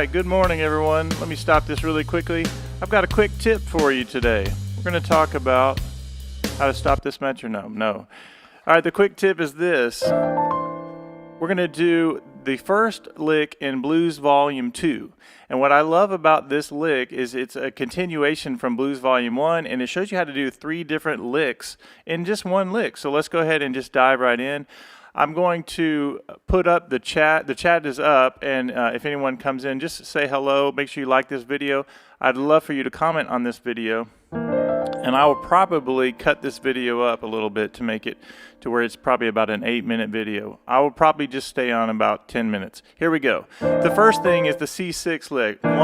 right, good morning everyone. Let me stop this really quickly. I've got a quick tip for you today. We're going to talk about how to stop this metronome. No. All right, the quick tip is this. We're going to do the first lick in Blues Volume 2. And what I love about this lick is it's a continuation from Blues Volume 1, and it shows you how to do 3 different licks in just one lick. So let's go ahead and just dive right in. I'm going to put up the chat. The chat is up, and if anyone comes in, just say hello. Make sure you like this video. I'd love for you to comment on this video. And I will probably cut this video up a little bit to make it to where it's probably about an 8-minute video. I will probably just stay on about 10 minutes. Here we go. The first thing is the C6 lick. 1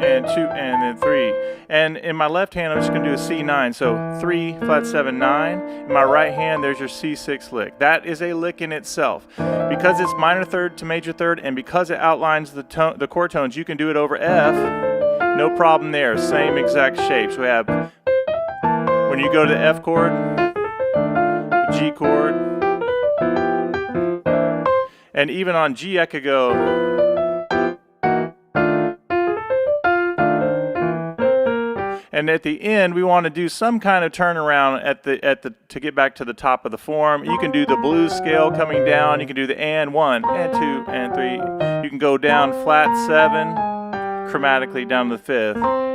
and 2 and then 3. And in my left hand, I'm just going to do a C9. So 3, flat 7, 9. In my right hand, there's your C6 lick. That is a lick in itself. Because it's minor third to major third, and because it outlines the chord tones, you can do it over F. No problem there. Same exact shapes. We have, when you go to the F chord, the G chord, and even on G I could go. And at the end, we want to do some kind of turnaround to get back to the top of the form. You can do the blues scale coming down. You can do the and 1 and 2 and 3. You can go down flat 7, chromatically down to the 5th.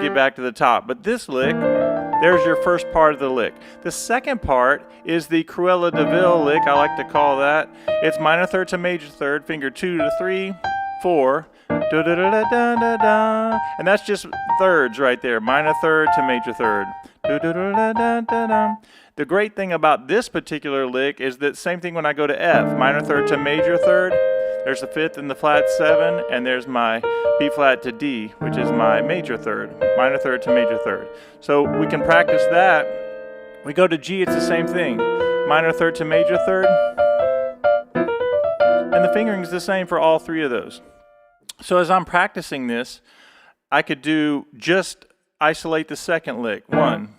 Get back to the top. But this lick, there's your first part of the lick. The second part is the Cruella de Vil lick, I like to call that. It's minor third to major third, finger 2 to 3, 4, da da da da da da da, and that's just thirds right there, minor third to major third. Da da da da da da da. The great thing about this particular lick is that same thing when I go to F, minor third to major third. There's the 5th and the flat 7, and there's my B flat to D, which is my major third, minor third to major third. So we can practice that. We go to G, it's the same thing, minor third to major third, and the fingering is the same for all 3 of those. So as I'm practicing this, I could do just isolate the second lick, 1.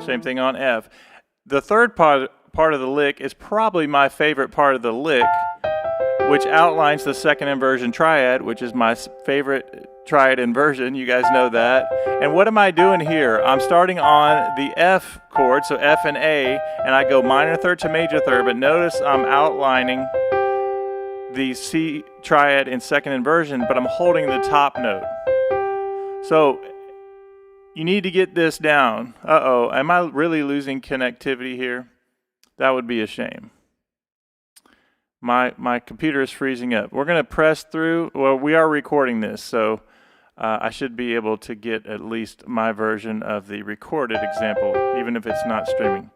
Same thing on F. The third part of the lick is probably my favorite part of the lick, which outlines the second inversion triad, which is my favorite triad inversion. You guys know that. And what am I doing here? I'm starting on the F chord, so F and A, and I go minor third to major third, but notice I'm outlining the C triad in second inversion, but I'm holding the top note. So you need to get this down. Uh-oh, am I really losing connectivity here? That would be a shame. My computer is freezing up. We're going to press through. Well, we are recording this, so I should be able to get at least my version of the recorded example, even if it's not streaming.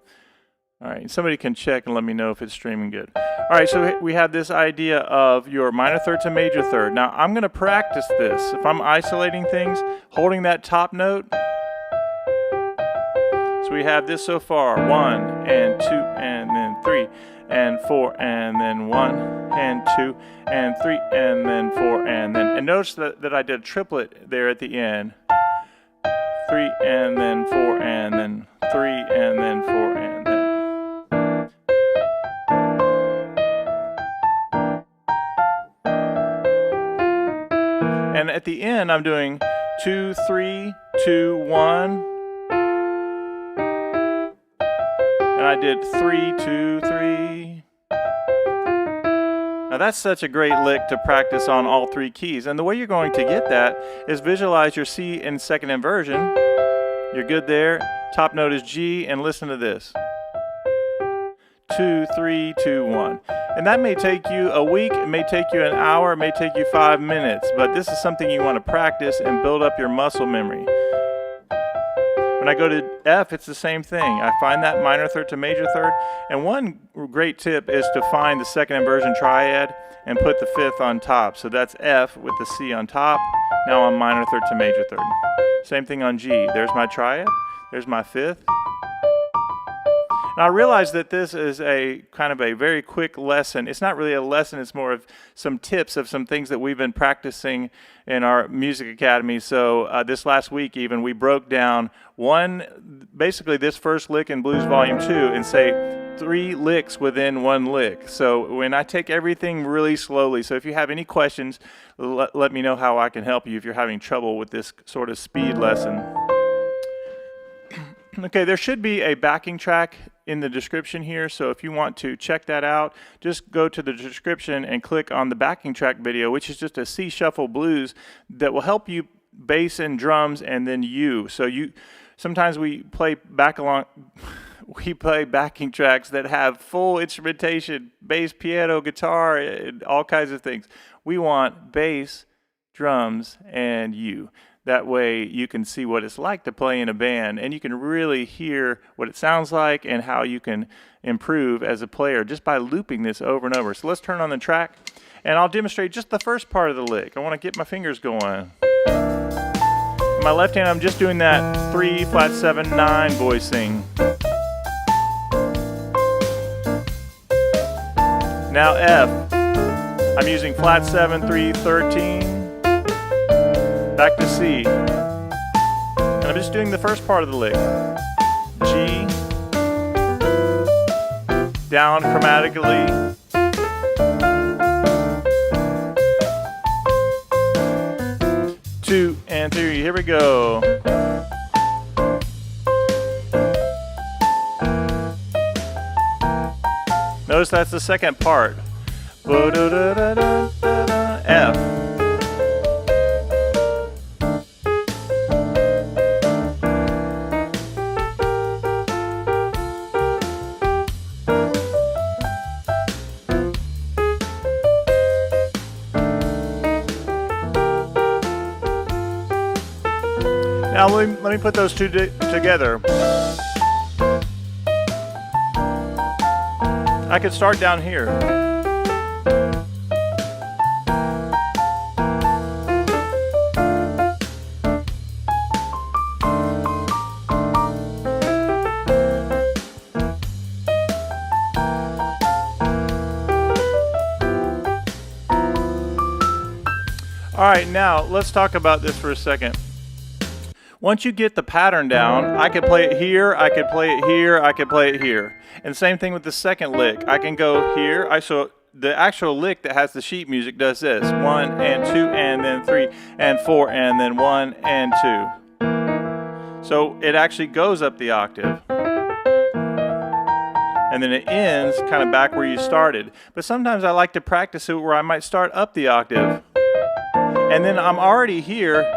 All right, somebody can check and let me know if it's streaming good. All right, so we have this idea of your minor third to major third. Now, I'm going to practice this. If I'm isolating things, holding that top note. So we have this so far, 1 and 2 and then 3 and 4 and then 1 and 2 and 3 and then 4 and then. And notice that I did a triplet there at the end. 3 and then 4 and then 3 and then 4 and then. And at the end, I'm doing 2, 3, 2, 1. And I did 3, 2, 3. Now that's such a great lick to practice on all 3 keys. And the way you're going to get that is visualize your C in second inversion. You're good there. Top note is G, and listen to this. 2, 3, 2, 1. And that may take you a week, it may take you an hour, it may take you 5 minutes, but this is something you want to practice and build up your muscle memory. When I go to F, it's the same thing. I find that minor third to major third, and one great tip is to find the second inversion triad and put the 5th on top. So that's F with the C on top. Now I'm minor third to major third. Same thing on G. There's my triad, there's my 5th. Now I realize that this is a kind of a very quick lesson. It's not really a lesson, it's more of some tips of some things that we've been practicing in our Music Academy. So this last week even, we broke down basically this first lick in Blues Volume 2 and say, 3 licks within 1 lick. So when I take everything really slowly, so if you have any questions, let me know how I can help you if you're having trouble with this sort of speed lesson. Okay, there should be a backing track in the description here, so if you want to check that out, just go to the description and click on the backing track video, which is just a C shuffle blues that will help you bass and drums and then you. So sometimes we play backing tracks that have full instrumentation, bass, piano, guitar, and all kinds of things. We want bass, drums, and you. That way you can see what it's like to play in a band, and you can really hear what it sounds like and how you can improve as a player just by looping this over and over. So let's turn on the track, and I'll demonstrate just the first part of the lick. I want to get my fingers going. In my left hand, I'm just doing that 3, flat 7, 9 voicing. Now F, I'm using flat 7, 3, 13. Back to C, and I'm just doing the first part of the lick. G, down chromatically, 2 and 3, here we go. Notice that's the second part. F. Now let me put those two together. I could start down here. All right, now let's talk about this for a second. Once you get the pattern down, I could play it here, I could play it here, I could play it here. And same thing with the second lick. I can go here. So the actual lick that has the sheet music does this. 1 and 2 and then 3 and 4 and then 1 and 2. So it actually goes up the octave. And then it ends kind of back where you started. But sometimes I like to practice it where I might start up the octave. And then I'm already here.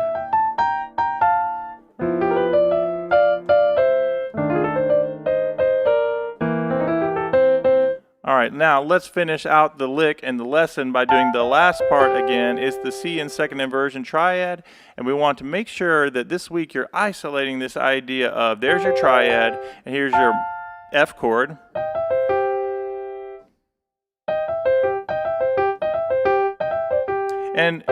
All right, now let's finish out the lick and the lesson by doing the last part again. It's the C in second inversion triad, and we want to make sure that this week you're isolating this idea of there's your triad, and here's your F chord. And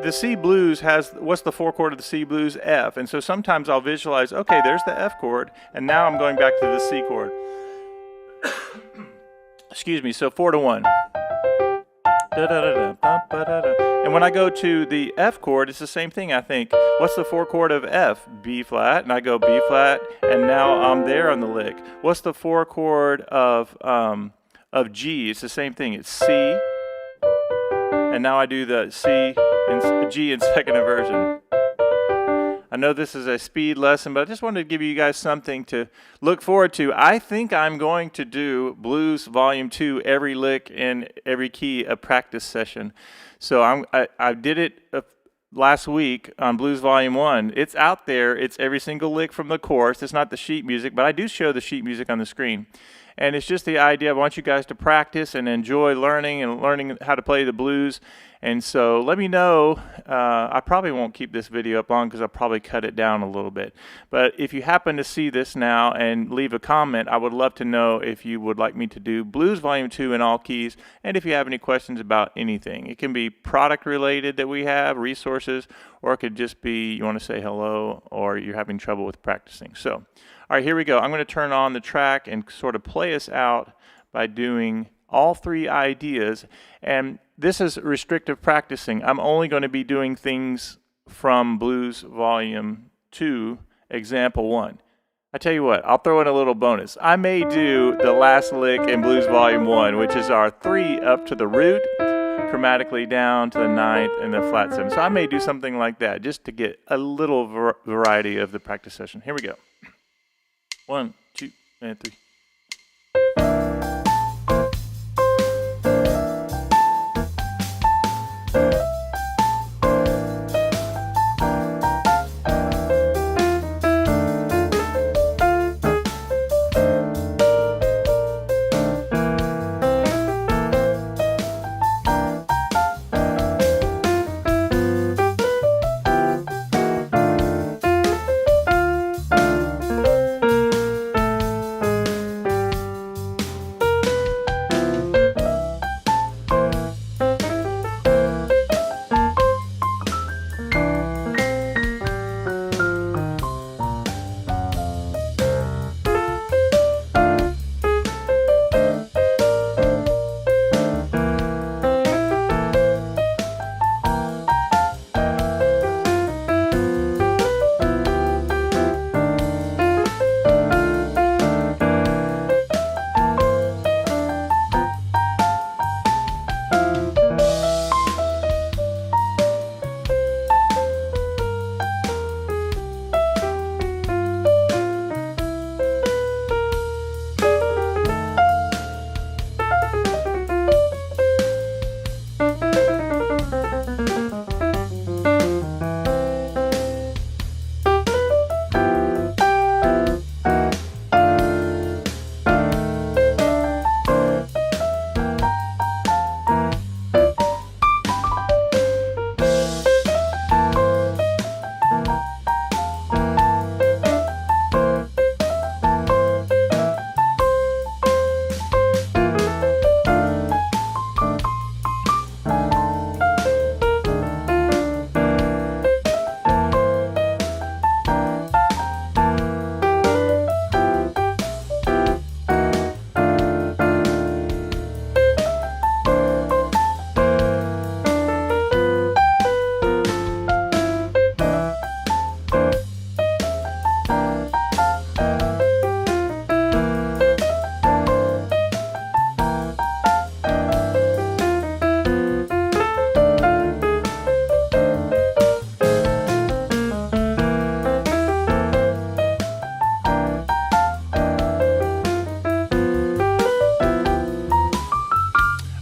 the C blues has, what's the 4 chord of the C blues? F. And so sometimes I'll visualize, okay, there's the F chord, and now I'm going back to the C chord. Excuse me, so 4 to 1. And when I go to the F chord, it's the same thing, I think. What's the 4 chord of F? B flat, and I go B flat, and now I'm there on the lick. What's the 4 chord of G? It's the same thing, it's C, and now I do the C and G in second inversion. I know this is a speed lesson, but I just wanted to give you guys something to look forward to. I think I'm going to do Blues Volume 2, every lick and every key, a practice session. So I did it last week on Blues Volume 1. It's out there. It's every single lick from the chorus. It's not the sheet music, but I do show the sheet music on the screen. And it's just the idea, I want you guys to practice and enjoy learning how to play the blues. And so let me know. I probably won't keep this video up long because I'll probably cut it down a little bit. But if you happen to see this now and leave a comment, I would love to know if you would like me to do Blues Volume 2 in all keys, and if you have any questions about anything. It can be product related that we have, resources, or it could just be you want to say hello or you're having trouble with practicing. So, all right, here we go. I'm going to turn on the track and sort of play us out by doing all 3 ideas. And this is restrictive practicing. I'm only going to be doing things from Blues Volume 2, Example 1. I tell you what, I'll throw in a little bonus. I may do the last lick in Blues Volume 1, which is our 3 up to the root, chromatically down to the 9th and the flat 7. So I may do something like that just to get a little variety of the practice session. Here we go. 1, 2, and 3.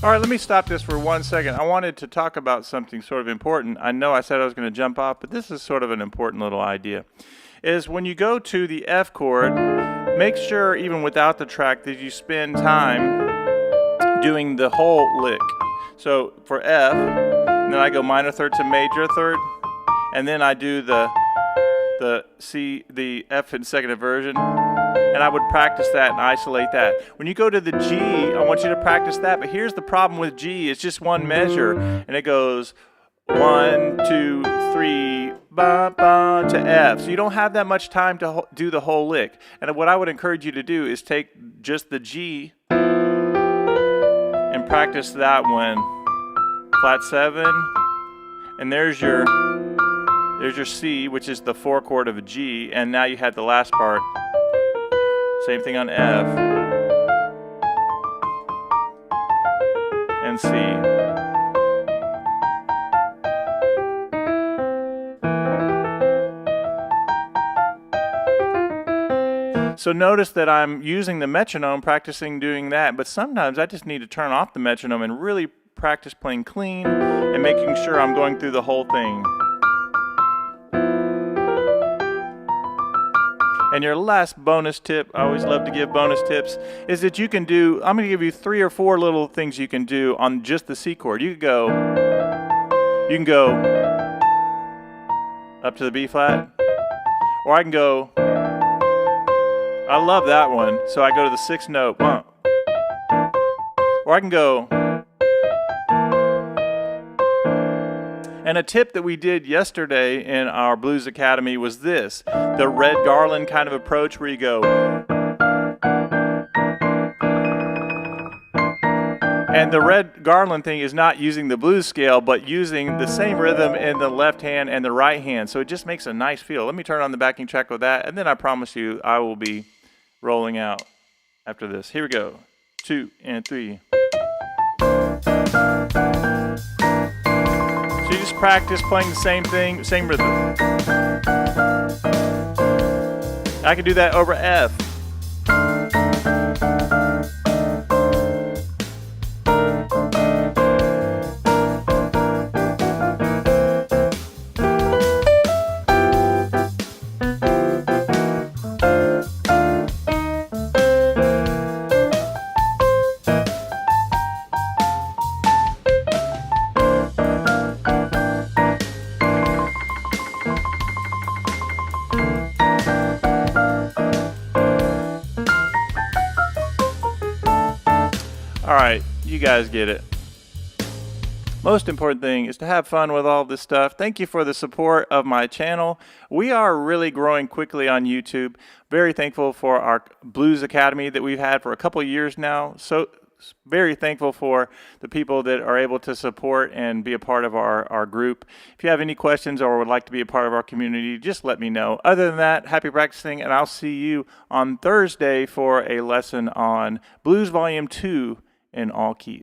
All right, let me stop this for 1 second. I wanted to talk about something sort of important. I know I said I was going to jump off, but this is sort of an important little idea. Is when you go to the F chord, make sure even without the track that you spend time doing the whole lick. So for F, and then I go minor third to major third, and then I do the C, the F in second inversion. And I would practice that and isolate that. When you go to the G, I want you to practice that. But here's the problem with G. It's just one measure. And it goes 1, 2, 3, ba, ba, to F. So you don't have that much time to do the whole lick. And what I would encourage you to do is take just the G and practice that one. Flat 7. And there's your C, which is the 4 chord of a G. And now you had the last part. Same thing on F and C. So notice that I'm using the metronome, practicing doing that, but sometimes I just need to turn off the metronome and really practice playing clean and making sure I'm going through the whole thing. And your last bonus tip, I always love to give bonus tips, is that you can do, I'm going to give you 3 or 4 little things you can do on just the C chord. You can go up to the B flat, or I can go, I love that one, so I go to the 6th note, or I can go, and a tip that we did yesterday in our Blues Academy was this, the red garland kind of approach where you go. And the red garland thing is not using the blues scale, but using the same rhythm in the left hand and the right hand. So it just makes a nice feel. Let me turn on the backing track with that, and then I promise you I will be rolling out after this. Here we go. 2 and 3. So you just practice playing the same thing, same rhythm. I can do that over F. All right, you guys get it. Most important thing is to have fun with all this stuff. Thank you for the support of my channel. We are really growing quickly on YouTube. Very thankful for our Blues Academy that we've had for a couple years now. So very thankful for the people that are able to support and be a part of our group. If you have any questions or would like to be a part of our community, just let me know. Other than that, happy practicing, and I'll see you on Thursday for a lesson on Blues Volume 2 in all keys.